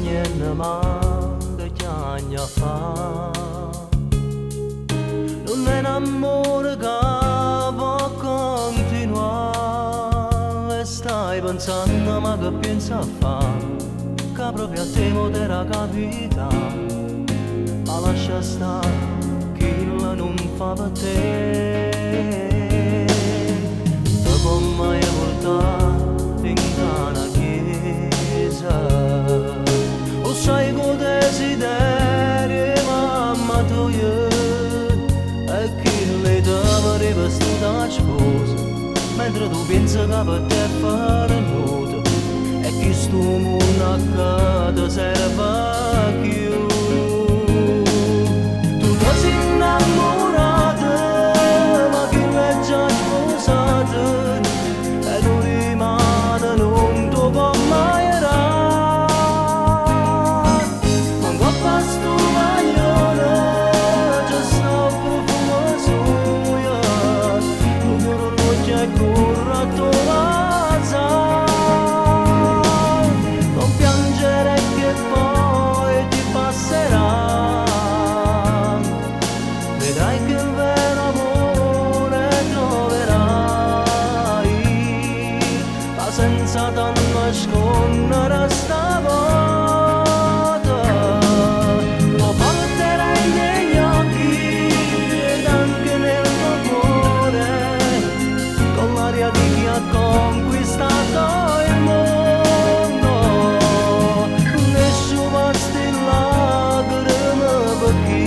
niente mai chiagna fa. Non è un amore che può continuare, e stai pensando ma che pensa a fare, che proprio a te potrà capitare, ma lascia stare chi non fa per te. Te può mai portare in una chiesa, o sai che desideri mamma tua, e chi le deve vestita sposa, mentre tu pensi che per te fare nudo, e chi sto mondo che ti serve più. Tu ti sei innamorata, ma chi l'è già sposata, e tu rimane non ti può mai errare. Quando passo maglione, c'è sta profumo suo, tu mi orgoglio e corretto l'azar. Non piangere che poi ti passerà, vedrai che il vero amore troverai, ma senza tanto nascondere stavolta. Lo porterai negli occhi ed anche nel tuo cuore, con l'aria di chi ha conquistato il mondo. Nessuno stilla lacrime per chi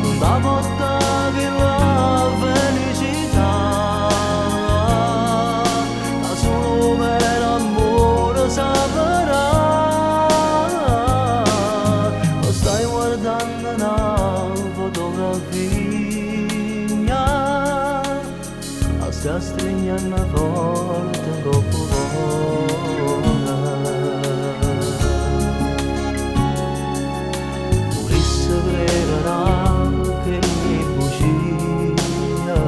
non dà porta che la felicità, ma solo per amore saprà. Lo stai guardando una fotografia, la stai stringendo forte troppo vola. Volesse crederà che mi bugia,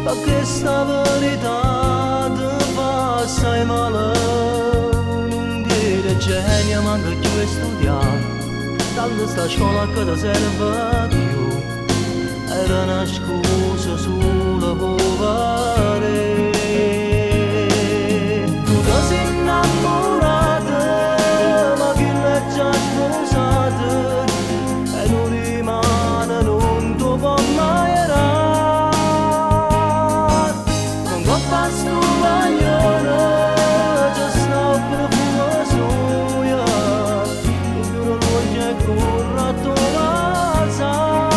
perché sta verità ti fa assai male. Non dire genio ma che tu hai studiato, tanto sta scuola che ti serve più, era una scusa sulla povere. Tu ti sei innamorata, ma chi l'è già sposata, e non rimane non ti può mai errare. Quando passo maglione, c'è sta profumo suo, tu mi orgoglio e corretto l'azar.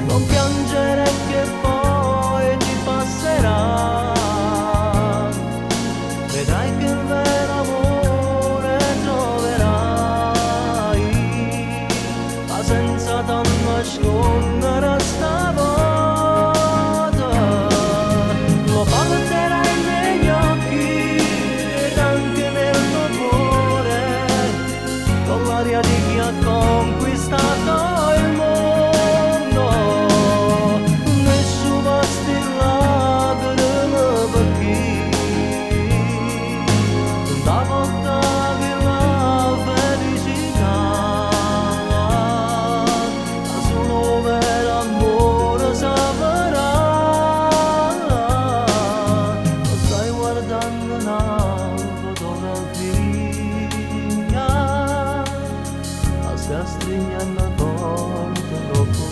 Non piangere che poi ti passerà, vedrai che il vero amore troverai, ma senza tanto nascondere stavolta. Lo porterai negli occhi ed anche nel tuo cuore, con l'aria di chi ha conquistato il mondo. Nessuno stilla lacrime per chi non dà porta che la felicità, ma solo per amore saprà. Lo stai guardando una fotografia, la stai stringendo forte troppo